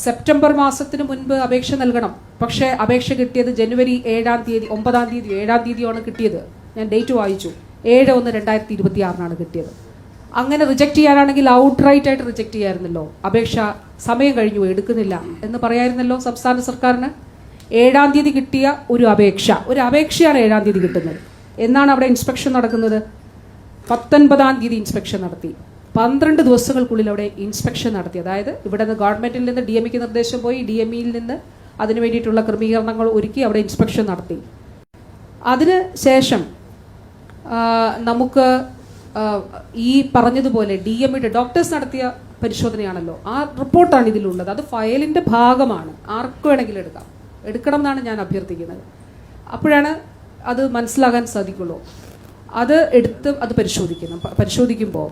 September മാസത്തിന് മുൻപ് അപേക്ഷ നൽകണം. പക്ഷേ അപേക്ഷ കിട്ടിയത് ജനുവരി 7-ാം തീയതി 9-ാം തീയതി 7-ാം തീയതിയാണ് കിട്ടിയത്. ഞാൻ ഡേറ്റ് വായിച്ചു. 7/1/2026 കിട്ടിയത്. അങ്ങനെ റിജക്റ്റ് ചെയ്യാനാണെങ്കിൽ ഔട്ട്റൈറ്റ് ആയിട്ട് റിജക്റ്റ് ചെയ്യാമായിരുന്നല്ലോ. അപേക്ഷ സമയം കഴിഞ്ഞു, എടുക്കുന്നില്ല എന്ന് പറയായിരുന്നല്ലോ സംസ്ഥാന സർക്കാരിന്. 7-ാം തീയതി കിട്ടിയ ഒരു അപേക്ഷയാണ് 7-ാം തീയതി കിട്ടുന്നത്. എന്നാണ് അവിടെ ഇൻസ്പെക്ഷൻ നടക്കുന്നത്? 19-ാം തീയതി ഇൻസ്പെക്ഷൻ നടത്തി. 12 ദിവസങ്ങൾക്കുള്ളിൽ അവിടെ ഇൻസ്പെക്ഷൻ നടത്തി. അതായത് ഇവിടെ നിന്ന് ഗവൺമെന്റിൽ നിന്ന് DMEക്ക് നിർദ്ദേശം പോയി, DMEയിൽ നിന്ന് അതിനു വേണ്ടിയിട്ടുള്ള ക്രമീകരണങ്ങൾ ഒരുക്കി അവിടെ ഇൻസ്പെക്ഷൻ നടത്തി. അതിന് ശേഷം നമുക്ക് ഈ പറഞ്ഞതുപോലെ DMEയുടെ ഡോക്ടേഴ്സ് നടത്തിയ പരിശോധനയാണല്ലോ, ആ റിപ്പോർട്ടാണ് ഇതിലുള്ളത്. അത് ഫയലിൻ്റെ ഭാഗമാണ്, ആർക്ക് വേണമെങ്കിലും എടുക്കണം എന്നാണ് ഞാൻ അഭ്യർത്ഥിക്കുന്നത്. അപ്പോഴാണ് അത് മനസ്സിലാകാൻ സാധിക്കുള്ളൂ. അത് എടുത്ത് അത് പരിശോധിക്കുമ്പോൾ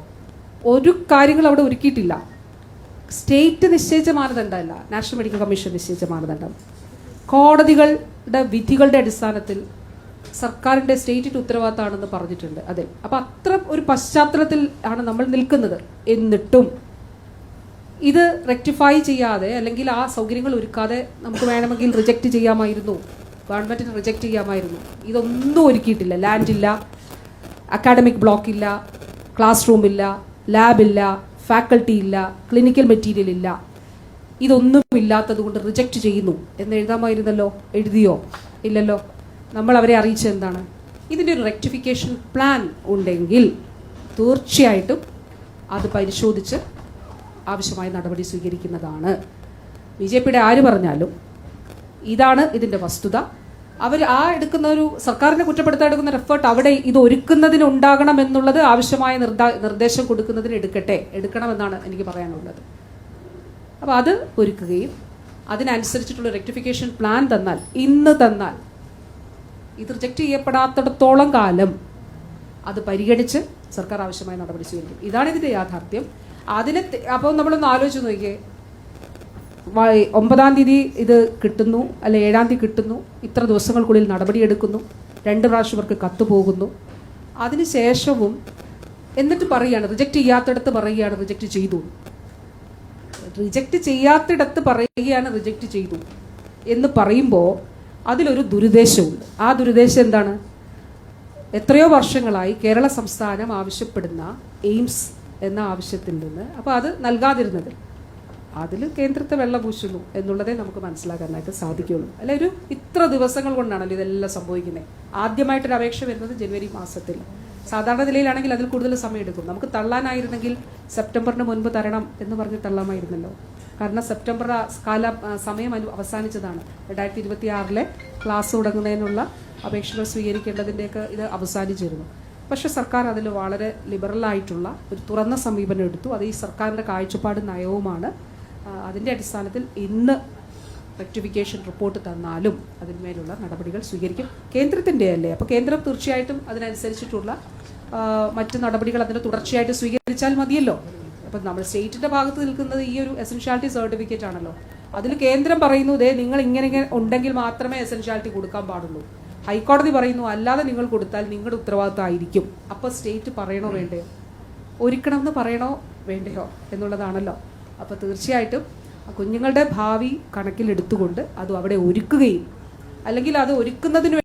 ഒരു കാര്യങ്ങൾ അവിടെ ഒരുക്കിയിട്ടില്ല. സ്റ്റേറ്റ് നിശ്ചയിച്ച മാനദണ്ഡമല്ല, നാഷണൽ മെഡിക്കൽ കമ്മീഷൻ നിശ്ചയിച്ച മാനദണ്ഡം. കോടതികളുടെ വിധികളുടെ അടിസ്ഥാനത്തിൽ സർക്കാരിൻ്റെ സ്റ്റേറ്റിൻ്റെ ഉത്തരവാദിത്തമാണെന്ന് പറഞ്ഞിട്ടുണ്ട്. അതെ, അപ്പം അത്ര ഒരു പശ്ചാത്തലത്തിൽ ആണ് നമ്മൾ നിൽക്കുന്നത്. എന്നിട്ടും ഇത് റെക്ടിഫൈ ചെയ്യാതെ അല്ലെങ്കിൽ ആ സൗകര്യങ്ങൾ ഒരുക്കാതെ നമുക്ക് വേണമെങ്കിൽ റിജക്റ്റ് ചെയ്യാമായിരുന്നു, ഗവൺമെൻറ്റിന് റിജക്റ്റ് ചെയ്യാമായിരുന്നു. ഇതൊന്നും ഒരുക്കിയിട്ടില്ല. ലാൻഡില്ല, അക്കാഡമിക് ബ്ലോക്ക് ഇല്ല, ക്ലാസ് റൂമില്ല, ലാബില്ല, ഫാക്കൽറ്റി ഇല്ല, ക്ലിനിക്കൽ മെറ്റീരിയൽ ഇല്ല. ഇതൊന്നും ഇല്ലാത്തത് കൊണ്ട് റിജക്റ്റ് ചെയ്യുന്നു എന്ന് എഴുതാമായിരുന്നല്ലോ. എഴുതിയോ? ഇല്ലല്ലോ. നമ്മൾ അവരെ അറിയിച്ചത് എന്താണ്? ഇതിൻ്റെ ഒരു റെക്ടിഫിക്കേഷൻ പ്ലാൻ ഉണ്ടെങ്കിൽ തീർച്ചയായിട്ടും അത് പരിശോധിച്ച് ആവശ്യമായ നടപടി സ്വീകരിക്കുന്നതാണ്. BJPയുടെ ആര് പറഞ്ഞാലും ഇതാണ് ഇതിൻ്റെ വസ്തുത. അവർ എടുക്കുന്ന ഒരു സർക്കാരിനെ കുറ്റപ്പെടുത്താൻ എടുക്കുന്ന ഒരു എഫേർട്ട് അവിടെ ഇത് ഒരുക്കുന്നതിന് ഉണ്ടാകണം എന്നുള്ളത് ആവശ്യമായ നിർദ്ദേശം കൊടുക്കുന്നതിന് എടുക്കണമെന്നാണ് എനിക്ക് പറയാനുള്ളത്. അപ്പോൾ അത് ഒരുക്കുകയും അതിനനുസരിച്ചിട്ടുള്ള റെക്ടിഫിക്കേഷൻ പ്ലാൻ ഇന്ന് തന്നാൽ ഇത് റിജക്റ്റ് ചെയ്യപ്പെടാത്തിടത്തോളം കാലം അത് പരിഗണിച്ച് സർക്കാർ ആവശ്യമായ നടപടി സ്വീകരിക്കും. ഇതാണ് ഇതിൻ്റെ യാഥാർത്ഥ്യം. അപ്പോൾ നമ്മളൊന്ന് ആലോചിച്ച് നോക്കിയേ, 9-ാം തീയതി ഇത് കിട്ടുന്നു, അല്ലെ 7-ാം തീയതി കിട്ടുന്നു, ഇത്ര ദിവസങ്ങൾക്കുള്ളിൽ നടപടിയെടുക്കുന്നു, 2 പ്രാവശ്യം ഇവർക്ക് കത്ത് പോകുന്നു. അതിനുശേഷവും എന്നിട്ട് പറയുകയാണ്, റിജക്റ്റ് ചെയ്യാത്തിടത്ത് പറയുകയാണ് റിജക്റ്റ് ചെയ്തു, റിജക്റ്റ് ചെയ്യാത്തിടത്ത് പറയുകയാണ് റിജക്റ്റ് ചെയ്തു എന്ന് പറയുമ്പോൾ അതിലൊരു ദുരുദ്ദേശമുണ്ട്. ആ ദുരുദ്ദേശം എന്താണ്? എത്രയോ വർഷങ്ങളായി കേരള സംസ്ഥാനം ആവശ്യപ്പെടുന്ന എയിംസ് എന്ന ആവശ്യത്തിൽ നിന്ന് അപ്പോൾ അത് നൽകാതിരുന്നത് അതിൽ കേന്ദ്രത്തെ വെള്ളം പൂശുന്നു എന്നുള്ളതേ നമുക്ക് മനസ്സിലാക്കാനായിട്ട് സാധിക്കുകയുള്ളൂ. അല്ലെ, ഒരു ഇത്ര ദിവസങ്ങൾ കൊണ്ടാണല്ലോ ഇതെല്ലാം സംഭവിക്കുന്നത്. ആദ്യമായിട്ടൊരു അപേക്ഷ വരുന്നത് ജനുവരി മാസത്തിൽ. സാധാരണ നിലയിലാണെങ്കിൽ അതിൽ കൂടുതൽ സമയം എടുക്കും. നമുക്ക് തള്ളാനായിരുന്നെങ്കിൽ സെപ്റ്റംബറിന് മുൻപ് തരണം എന്ന് പറഞ്ഞ് തള്ളാമായിരുന്നല്ലോ. കാരണം സെപ്റ്റംബർ സമയം അവസാനിച്ചതാണ്. 2026 ക്ലാസ് തുടങ്ങുന്നതിനുള്ള അപേക്ഷകൾ സ്വീകരിക്കേണ്ടതിൻ്റെയൊക്കെ ഇത് അവസാനിച്ചിരുന്നു. പക്ഷേ സർക്കാർ അതിൽ വളരെ ലിബറലായിട്ടുള്ള ഒരു തുറന്ന സമീപനം എടുത്തു. അത് ഈ സർക്കാരിൻ്റെ കാഴ്ചപ്പാട് നയവുമാണ്. അതിൻ്റെ അടിസ്ഥാനത്തിൽ ഇന്ന് റെക്ടിഫിക്കേഷൻ റിപ്പോർട്ട് തന്നാലും അതിന്മേലുള്ള നടപടികൾ സ്വീകരിക്കും. കേന്ദ്രത്തിൻ്റെ അല്ലേ, അപ്പോൾ കേന്ദ്രം തീർച്ചയായിട്ടും അതിനനുസരിച്ചിട്ടുള്ള മറ്റ് നടപടികൾ അതിന് തുടർച്ചയായിട്ട് സ്വീകരിച്ചാൽ മതിയല്ലോ. അപ്പം നമ്മൾ സ്റ്റേറ്റിൻ്റെ ഭാഗത്ത് നിൽക്കുന്നത് ഈ ഒരു എസൻഷ്യാലിറ്റി സർട്ടിഫിക്കറ്റ് ആണല്ലോ. അതിൽ കേന്ദ്രം പറയുന്നു, നിങ്ങൾ ഇങ്ങനെ ഉണ്ടെങ്കിൽ മാത്രമേ എസൻഷ്യാലിറ്റി കൊടുക്കാൻ പാടുള്ളൂ. ഹൈക്കോടതി പറയുന്നു, അല്ലാതെ നിങ്ങൾ കൊടുത്താൽ നിങ്ങളുടെ ഉത്തരവാദിത്തമായിരിക്കും. അപ്പോൾ സ്റ്റേറ്റ് പറയണോ വേണ്ടയോ, ഒരുക്കണമെന്ന് പറയണോ വേണ്ടയോ എന്നുള്ളതാണല്ലോ. അപ്പോൾ തീർച്ചയായിട്ടും കുഞ്ഞുങ്ങളുടെ ഭാവി കണക്കിലെടുത്തുകൊണ്ട് അത് അവിടെ ഒരുക്കുകയും അല്ലെങ്കിൽ അത് ഒരുക്കുന്നതിന്